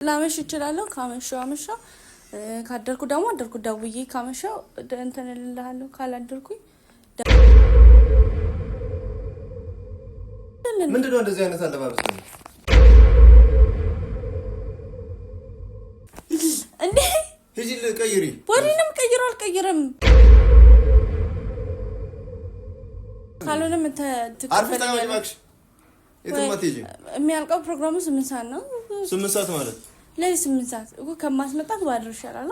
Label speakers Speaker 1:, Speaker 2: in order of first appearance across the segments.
Speaker 1: ላመሽ እችላለሁ ካመሸው አመሸው ካደርኩ ደግሞ አደርኩ ደውዬ ካመሸው እንትን እልልሃለሁ ካላደርኩኝ
Speaker 2: ምንድነው እንደዚህ አይነት አለባበስ ነው
Speaker 1: እንዴ?
Speaker 2: ሂጂ ልቀይሪ
Speaker 1: ወዲንም ቀይሮ አልቀይርም ካልሆነም
Speaker 2: አርፈታማክሽ የትማት ሂጂ
Speaker 1: የሚያልቀው ፕሮግራሙ 8 ሰዓት ነው
Speaker 2: 8 ሰዓት ማለት
Speaker 1: ለይ 8 ሰዓት እኮ ከማስመጣት ባድር ይሻላል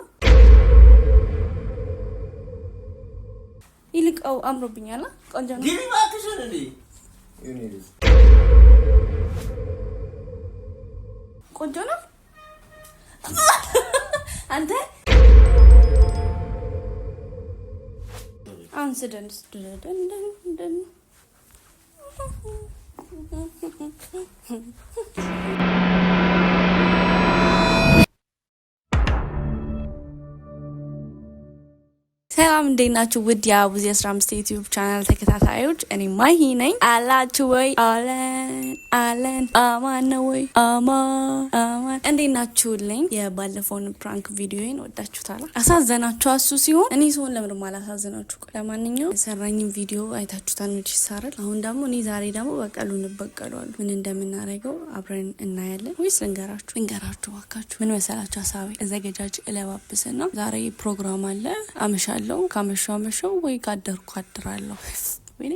Speaker 1: ይልቀው አምሮብኛል ቆንጆ ነው
Speaker 2: ግቢ ማክሽን እንዴ ይኔ
Speaker 1: ቆንጆ ነው አንተ አንስደን ሰላም እንዴት ናችሁ? ውድ የአቡዚ 15 ዩቲዩብ ቻናል ተከታታዮች እኔ ማሂ ነኝ። አላችሁ ወይ? አለን አማን ነው ወይ? አማን እንዴት ናችሁልኝ? የባለፈውን ፕራንክ ቪዲዮዬን ወዳችሁታል? አሳዘናችሁ እሱ ሲሆን እኔ ሰውን ለምንም አላሳዘናችሁ። ለማንኛውም የሰራኝን ቪዲዮ አይታችሁታል ነው ይሳራል። አሁን ደግሞ እኔ ዛሬ ደግሞ በቀሉን እንበቀለዋለሁ። ምን እንደምናደርገው አብረን እናያለን። ወይስ ልንገራችሁ ባካችሁ። ምን መሰላችሁ ሐሳቤ እዘገጃጅ እለባብስና ዛሬ ፕሮግራም አለ አመሻለሁ ካመሻው ወይ ካደርኩ አድራለሁ ወይኔ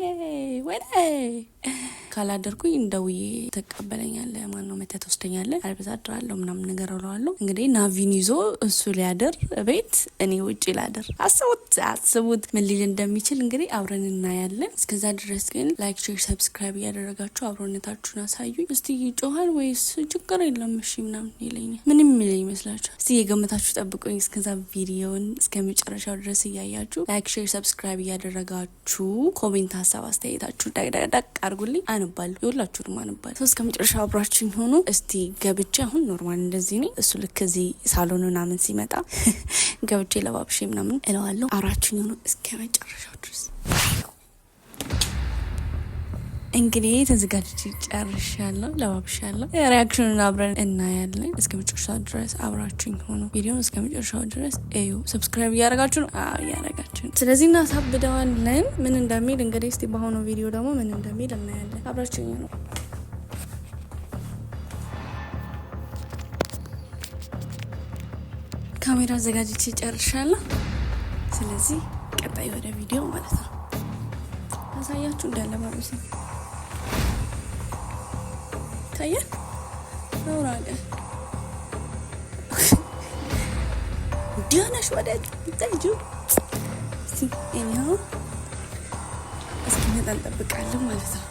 Speaker 1: ካላደርኩኝ እንደውዬ ተቀበለኛለህ ማነው መተት ወስደኛለህ አልበዛ አድራለሁ ምናምን ነገር አለዋለሁ። እንግዲህ ናቪን ይዞ እሱ ሊያደር ቤት እኔ ውጪ ላደር አስቡት ምን ሊል እንደሚችል እንግዲህ አብረን እናያለን። እስከዛ ድረስ ግን ላይክ ሼር ሰብስክራይብ ያደረጋችሁ አብሮነታችሁን አሳዩኝ። እስቲ ይጮሃል ወይስ ችግር የለም እሺ ምናምን ይለኛል ምንም ይለኝ ይመስላችኋል? እስቲ የገመታችሁ ጠብቁኝ። እስከዛ ቪዲዮውን እስከመጨረሻው ድረስ እያያችሁ ላይክ ሼር ሰብስክራይብ ያደረጋችሁ ኮሜንት ሀሳብ አስተያየታችሁ ዳቅ አድርጉልኝ። አንባለሁ የሁላችሁንም አንባለሁ። ሶስት ከመጨረሻ አብራችሁኝ ሆኑ። እስቲ ገብቼ አሁን ኖርማል እንደዚህ ነኝ እሱ ልክ እዚህ ሳሎን ምናምን ሲመጣ ገብቼ ለባብሼ ምናምን እለዋለሁ። አብራችሁኝ ሆኑ እስከመጨረሻው ድረስ። እንግዲህ ተዘጋጅቼ ጨርሻለሁ ለባብሻለሁ። ሪአክሽኑን አብረን እናያለን። እስከመጨረሻው ድረስ አብራችሁኝ ሆኑ። ቪዲዮውን እስከመጨረሻው ድረስ እዩ። ሰብስክራይብ እያደረጋችሁ ነው? አዎ እያደረጋችሁ ነው። ስለዚህ እናሳብደዋለን ምን እንደሚል እንግዲህ እስቲ በአሁኑ ቪዲዮ ደግሞ ምን እንደሚል እናያለን። አብራችሁኝ ነው። ካሜራ አዘጋጅቼ ጨርሻለሁ። ስለዚህ ቀጣይ ወደ ቪዲዮ ማለት ነው አሳያችሁ እንዳለ ማለት ነው። ታየ አውራገ ዲያናሽ ወደ ታጁ እኔው እስኪመጣ እንጠብቃለን ማለት ነው።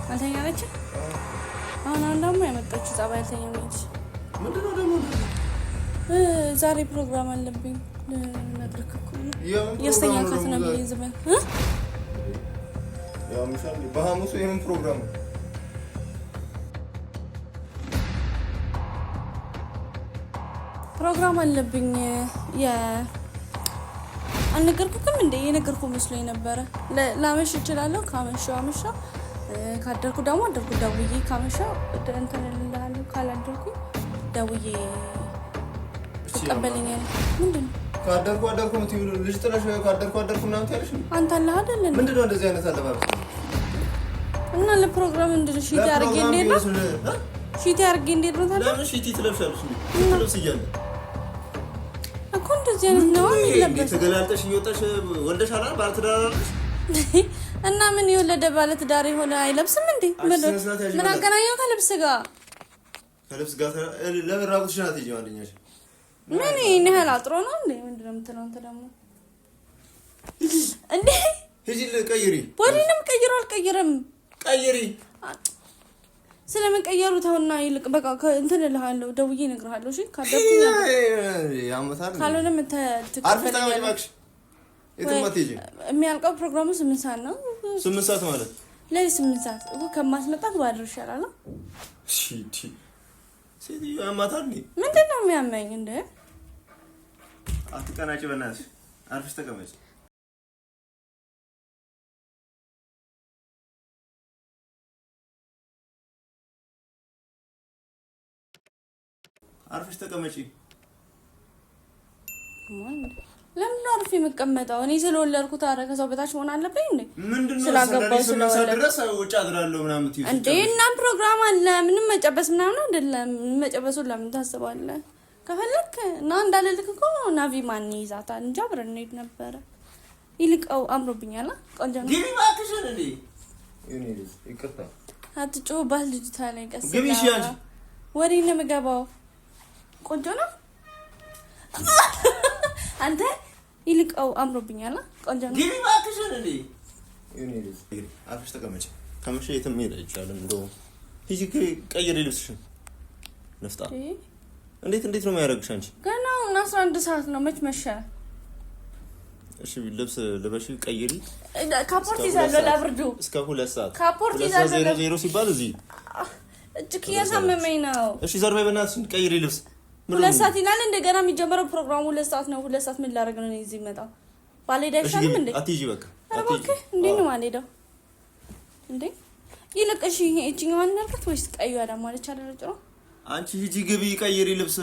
Speaker 1: አልተኛ ነች አሁን ደግሞ ያመጣችው ጸባይ አልተኛ ነች።
Speaker 2: ምንድነው ደግሞ
Speaker 1: ዛሬ ፕሮግራም አለብኝ ለነገርኩ ነው የስተኛ ካት ነው ይዝበን
Speaker 2: ያው ምሳሌ በሐሙስ የምን ፕሮግራም
Speaker 1: አለብኝ አልነገርኩም እንዴ? የነገርኩ መስሎኝ ነበረ። ላመሽ እችላለሁ ካመሸው አመሻው ካደርኩ ደግሞ አደርኩ ደውዬ ካመሻው እንትን እልልሃለሁ ካላደርኩኝ ደውዬ ተቀበለኛል። ምንድነው
Speaker 2: ካደርኩ ምትይሉ ልጅ ጥለሽ ካደርኩ ምናምን ታለሽ
Speaker 1: አንተ አለ አይደል?
Speaker 2: ምንድነው እንደዚህ አይነት አለባበስ
Speaker 1: እና ለፕሮግራም እንደዚህ ሺቲ አርጌ እንዴት ነው ሺቲ አርጌ እንዴት ነው ታዲያ?
Speaker 2: ለምን ሺቲ ትለብሻለሽ እንዴ? ትለብስ ይያለ
Speaker 1: እኮ እንደዚህ አይነት ነው የሚለበስ።
Speaker 2: ተገላልጠሽ እየወጣሽ ወልደሽ አላል ባለትዳር አለሽ
Speaker 1: እና ምን የወለደ ባለትዳር የሆነ አይለብስም እንዴ? ምን አገናኘው ከልብስ ጋር?
Speaker 2: ከልብስ ጋር ለምን ራቁትሽ ናት ይጂ አንደኛሽ
Speaker 1: ምን ይሄን አጥሮ ነው እንዴ? ምንድነው የምትለው አንተ ደግሞ እንዴ?
Speaker 2: ሂጂ ልቀይሪ
Speaker 1: ወዲንም ቀይሮ አልቀይርም
Speaker 2: ቀይሪ
Speaker 1: ስለምን ቀየሩ ተውና ይልቅ በቃ እንትን እልሃለሁ ደውዬ እነግርሃለሁ። እሺ ካደርኩ
Speaker 2: ያመታል
Speaker 1: ካልሆነም
Speaker 2: አርፈታማክሽ የትማት ሂጂ
Speaker 1: የሚያልቀው ፕሮግራሙ 8 ሰዓት ነው
Speaker 2: 8 ሰዓት ማለት
Speaker 1: ለይ 8 ሰዓት እኮ ከማስመጣት ባድር ይሻላል።
Speaker 2: እሺ ሴትዮ ያማታል።
Speaker 1: ምንድነው የሚያመኝ እንደ
Speaker 2: አትቀናጭ በእናትሽ አርፈሽ ተቀመጭ አርፈሽ ተቀመጪ
Speaker 1: ለምን አርፌ መቀመጣው እኔ ስለወለድኩት አረከ ሰው በታች ሆነ አለብኝ እንዴ
Speaker 2: ምንድነው ስላገባው ስለወለድኩ ውጭ አድራለሁ ምናምን ትይዙ
Speaker 1: እንዴ እና ፕሮግራም አለ ምንም መጨበስ ምናምን አይደለም መጨበሱ ለምን ታስባለህ ከፈለክ እና እንዳለልክ እኮ ናቪ ማን ይዛታል እንጂ አብረን እንሄድ ነበር ይልቀው አምሮብኛል ቆንጆ ነው
Speaker 2: ግቢ ማክሽን እንዴ እኔ ይቅርታ
Speaker 1: አትጮህ ባል ልጅ ታለኝ ቀስ
Speaker 2: ግቢ እሺ አንቺ
Speaker 1: ወሬ ነው የምገባው ቆንጆ ነው አንተ ይልቀው አምሮብኛል ቆንጆ ነው
Speaker 2: ግቢ ማክሽን እንዴ እኔ አርፈሽ ተቀመጭ ከመሸ የትም ሄደ ይችላል እንደው ሂጂ ቀይሪ ልብስሽን ነፍጣ እንዴት ነው የሚያደርግሽ አንቺ
Speaker 1: ገና 11 ሰዓት ነው መች መሸ
Speaker 2: እሺ ልብስ ለበሽ ቀይሪ
Speaker 1: ካፖርት ይዛለ ለብርዱ
Speaker 2: እስከ 2 ሰዓት
Speaker 1: ካፖርት ይዛለ
Speaker 2: 00 ሲባል እዚህ
Speaker 1: እጭክ ያሳመመኝ ነው
Speaker 2: እሺ ዘርበይ በእናትሽ ቀይሪ ልብስ
Speaker 1: 2 ሰዓት ይላል እንደገና የሚጀምረው ፕሮግራሙ 2 ሰዓት ነው 2 ሰዓት ምን ላደርግ ነው እዚህ መጣ ባሌዳ ይሻልም እንዴ
Speaker 2: አትይጂ በቃ
Speaker 1: አትይጂ እንዴ ነው ማሌዳው እንዴ ይልቅሽ እቺኛዋን ነበር ወይስ ቀዩ አዳም ማለት አደረጭ ነው
Speaker 2: አንቺ ሂጂ ግቢ ቀይሪ ልብስ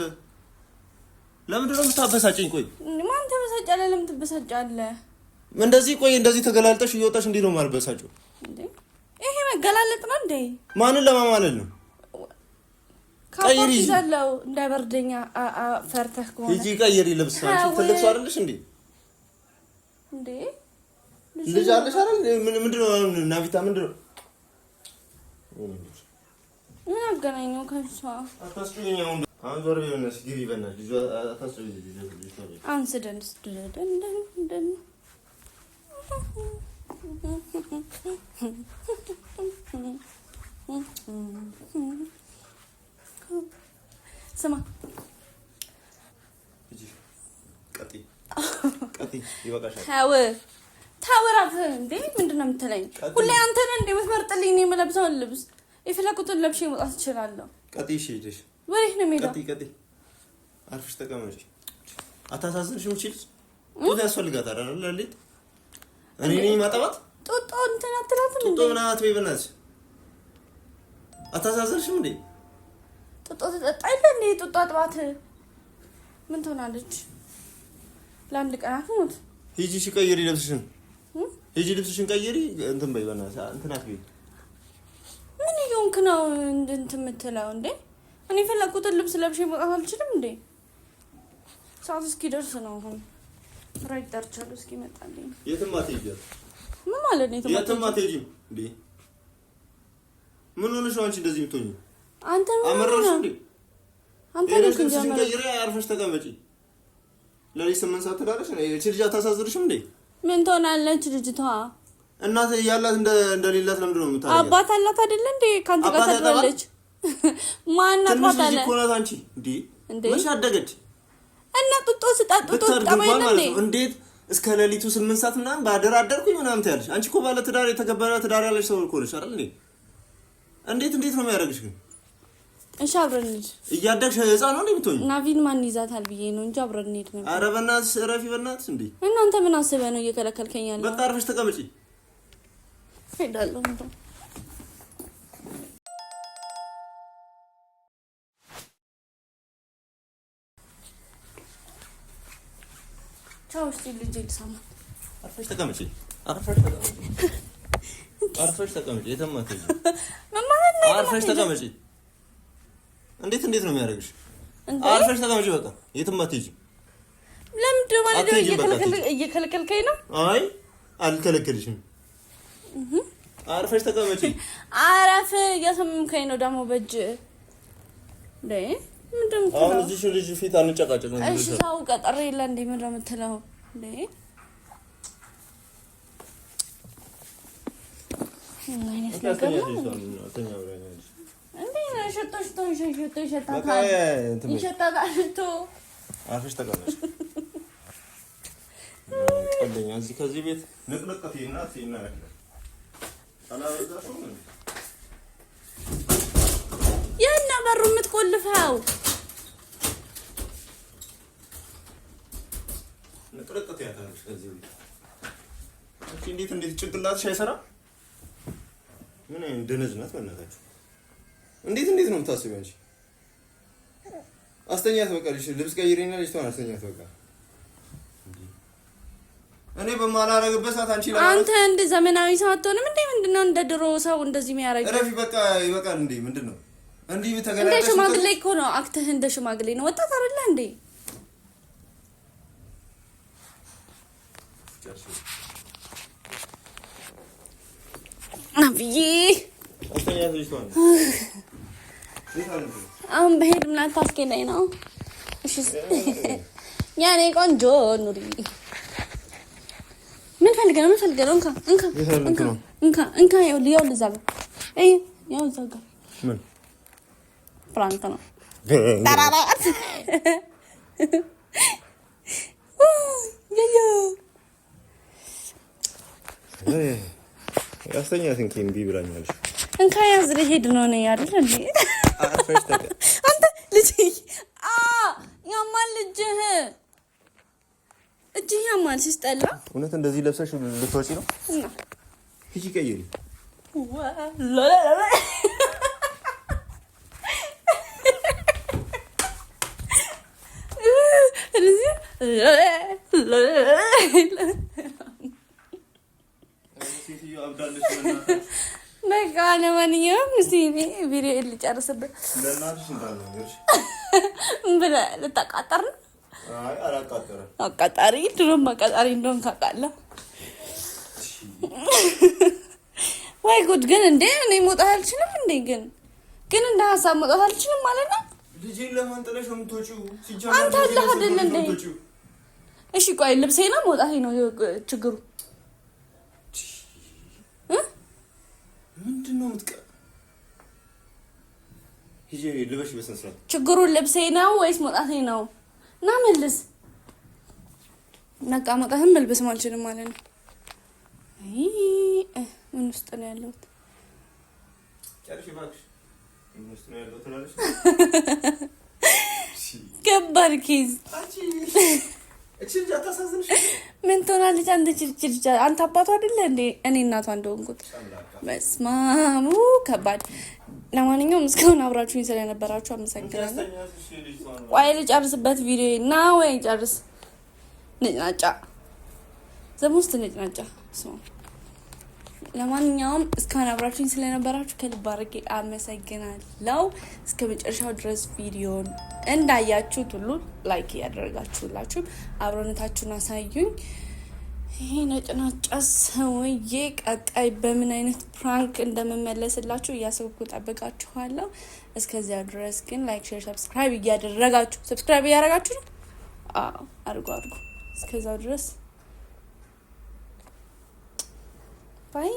Speaker 2: ለምንድን ነው የምታበሳጭኝ ቆይ
Speaker 1: ማን ተበሳጫለ ለምን ትበሳጫለህ
Speaker 2: እንደዚህ ቆይ እንደዚህ ተገላልጠሽ እየወጣሽ እንዴ ነው ማልበሳጭው
Speaker 1: እንዴ ይሄ መገላለጥ ነው እንዴ
Speaker 2: ማንን ለማማለል ነው
Speaker 1: ቀይሪ ይዛለው እንዳይበርደኛ ፈርተህ ከሆነ
Speaker 2: ሂጂ ቀይሪ ልብስ አንቺ ትልቅ ሰው አይደለሽ እንዴ ልጅ አለሽ አይደል ምንድነው ናቪታ ምንድነው
Speaker 1: ምን አገናኘው ከሷ
Speaker 2: አታስጨኛው አንዞር የሆነስ ግቢ በእናትሽ ልጅ አታስጨኝ ልጅ
Speaker 1: አንስደንስ ደን ስማ
Speaker 2: እጂ ቀጢ ይበቃሻል
Speaker 1: ታወራፍ እንዴ ምንድነው የምትለኝ ሁሌ አንተ ነህ እንዴ የምትመርጥልኝ ነው የምለብሰው ልብስ የፈለኩትን ለብሼ መውጣት እችላለሁ
Speaker 2: ቀጢ እሺ ሄደሽ
Speaker 1: ወዴት ነው የምሄደው
Speaker 2: ቀጢ አርፈሽ ተቀመጪ አታሳዝንሽም እቺ ልጅ ጡት ያስፈልጋታል አይደል ለሊት እኔ ነኝ ማጠባት
Speaker 1: ጡጦ እንትን አትላትም እንዴ
Speaker 2: ጡጦ ምናምን አትበይ በእናትሽ አታሳዝንሽም እንዴ
Speaker 1: ጡጦ ተጠጣይለ እንዴ ጡጦ አጥባት ምን ትሆናለች ለአንድ ቀናት ሞት
Speaker 2: ሂጂ እሺ ቀይሪ ልብስሽን ሂጂ ልብስሽን ቀይሪ እንትን በይ በእናትሽ እንትን አትበይ
Speaker 1: ምን ይሆንክ ነው እንትን የምትለው እንዴ እኔ ፈለኩትን ልብስ ለብሼ መውጣት አልችልም እንዴ ሰዓት እስኪደርስ ነው አሁን ራይት ደርቻለሁ እስኪመጣልኝ
Speaker 2: የትም አትሄጂም
Speaker 1: ምን ማለት ነው
Speaker 2: የትም አትሄጂም እንዴ ምን ሆነሽ ነው አንቺ እንደዚህ የምትሆኚው
Speaker 1: አንተ
Speaker 2: አመረርሽ እንዴ
Speaker 1: አንተ
Speaker 2: ልብስሽን ቀይሪ አርፈሽ ተቀመጪ ለሊት 8 ሰዓት ትላለሽ እቺ ልጅ አታሳዝንሽም እንዴ
Speaker 1: ምን ትሆናለች ልጅቷ
Speaker 2: እናት ያላት እንደሌላት ለምንድን ነው የምታረጋው
Speaker 1: አባት አላት አይደል እንዴ ካንተ ጋር ተደረለች ማን አባት አለ
Speaker 2: ትንሽ ኮናት አንቺ እንዴ መች አደገች
Speaker 1: እና ጡጦ ስጣጡጦ ጠባይ ነው
Speaker 2: እንዴት እስከ ለሊቱ 8 ሰዓት ምናምን ባደር አደርኩኝ ምናምን ታያለሽ አንቺ እኮ ባለ ትዳር የተከበረ ትዳር ያለሽ ሰው እኮ ነሽ አይደል እንዴት ነው የሚያደርግሽ ግን
Speaker 1: እሺ አብረን እንሂድ
Speaker 2: እያደግሽ ህፃን ነው እንዴ ብትሆኚ
Speaker 1: ናቪን ማን ይዛታል ብዬ ነው እንጂ አብረን እንሂድ ነበር
Speaker 2: ኧረ በእናትሽ ረፊ በእናትሽ እንዴ
Speaker 1: እናንተ ምን አስበህ ነው እየከለከልከኝ ያለው
Speaker 2: በቃ አርፈሽ ተቀመጪ
Speaker 1: ሄዳለሁ እንደው ቻው እስቲ ልጅ ልሰማ
Speaker 2: አርፈሽ ተቀመጪ የትም አትሄጂ
Speaker 1: ምን ማለት ነው
Speaker 2: አርፈሽ ተቀመጪ እንዴት ነው የሚያደርግሽ አርፈሽ ተቀመጪ በቃ የትም አትሄጂ
Speaker 1: ለምንድን ማለት ነው እየከለከልከኝ ነው
Speaker 2: አይ አልከለከልሽም አርፈሽ ተቀመጪ
Speaker 1: አረፍ እያሰመምከኝ ነው ደግሞ በእጅ እንዴ ምንድን ነው
Speaker 2: አሁን እዚህ ልጅ ፊት አንጨቃጨቅ ነው
Speaker 1: እሺ ታው ቀጠረ የለ እንዴ ምን ነው የምትለው እንዴ ማይነስ ነገር ነው እንዴ ሸቶሽ ይሸታታል
Speaker 2: አርፈሽ ተቀመጪ ቀለኛ እዚህ ከዚህ ቤት ንቅንቅት ይናት ይናረክ አላወጣሽም
Speaker 1: የና በሩ የምትቆልፈው
Speaker 2: ነጥረጥት ያታለሽ ከዚህ አንቺ እንዴት ጭንቅላትሽ አይሰራም? ምን እንደነዝ ናት በእናታችሁ። እንዴት ነው የምታስቢው አንቺ? አስተኛት በቃ ልብስ ቀይሬና ልጅቷን አስተኛት በቃ። እኔ በማላረግበት ሰዓት
Speaker 1: አንተ እንደ ዘመናዊ ሰው አትሆንም እንዴ? ምንድነው እንደ ድሮ ሰው እንደዚህ የሚያረግ?
Speaker 2: ረፊ በቃ ይበቃል እንዴ! ምንድነው እንዴ? በተገናኘ
Speaker 1: እንደ ሽማግሌ እኮ ነው አክተህ፣ እንደ ሽማግሌ ነው። ወጣት አይደለ እንዴ? አብዬ
Speaker 2: አስተኛት ልጅቷን።
Speaker 1: አሁን በሄድ ምን አታስኬደኝ ነው? እሺ ያኔ ቆንጆ ኑሪ። ምን ፈልገህ ነው? እንካ ያው እዛ ጋር ያው እዛ ጋር
Speaker 2: ምን
Speaker 1: ፍራንክ ነው? ታራራት
Speaker 2: ያስተኛትን ኪንቢ ብላኛለሽ።
Speaker 1: እንካ ያዝ ልሄድ ነው አይደል እንዴ? አንተ ልጅ ያማል እጅህ ያማል ሲስጠላ።
Speaker 2: እውነት እንደዚህ ለብሰሽ ልትወጪ ነው? እና ሂጂ ቀይሪ።
Speaker 1: በቃ ለማንኛውም እስኪ ቪዲዮ ልጨርስበት
Speaker 2: ለእናትሽ እንዳልነገርሽ
Speaker 1: ብለህ ልታቃጠር ነው?
Speaker 2: አይ አላቃጠረም።
Speaker 1: አቃጣሪ ድሮም አቃጣሪ እንደሆነ ታውቃለህ። ወይ ጉድ! ግን እንዴ እኔ መውጣት አልችልም እንዴ? ግን እንደ ሀሳብ መውጣት አልችልም ማለት ነው?
Speaker 2: ልጄን ለማንጠለሽ ነው የምትወጪው?
Speaker 1: አንተ አለህ አይደል እንዴ? እሺ ቆይ ልብሴ ነው መውጣቴ ነው ችግሩ?
Speaker 2: ምንድነው ሂጂ ልበሽ በስነ ስርዓት።
Speaker 1: ችግሩ ልብሴ ነው ወይስ መውጣቴ ነው? እና መልስ ነቃ መውጣትም መልበስ አልችልም ማለት ነው። ምን ውስጥ ነው ያለሁት?
Speaker 2: ጨርሽ እባክሽ። ምን ውስጥ ነው ያለሁት ትላለሽ?
Speaker 1: ከባድ ኬዝ።
Speaker 2: እቺ ልጅ አታሳዝንሽ?
Speaker 1: ምን ትሆናለች አንተ? ልጅ አንተ አባቷ አይደለ እንዴ? እኔ እናቷ እንደሆንኩት መስማሙ ከባድ። ለማንኛውም እስካሁን አብራችሁኝ ስለነበራችሁ አመሰግናለሁ። ቆይ ልጨርስበት ቪዲዮ እና ወይ ጨርስ። ነጭናጫ ዘሙስት ነጭናጫ ስማ። ለማንኛውም እስካሁን አብራችሁኝ ስለነበራችሁ ከልብ አድርጌ አመሰግናለሁ። እስከ መጨረሻው ድረስ ቪዲዮን እንዳያችሁት ሁሉ ላይክ እያደረጋችሁላችሁ አብሮነታችሁን አሳዩኝ። ይሄ ነጭናጫ ሰውዬ ቀጣይ በምን አይነት ፕራንክ እንደምመለስላችሁ እያሰብኩ ጠብቃችኋለሁ። እስከዚያ ድረስ ግን ላይክ፣ ሼር፣ ሰብስክራይብ እያደረጋችሁ ነው? አዎ አድርጉ። እስከዛው ድረስ ባይ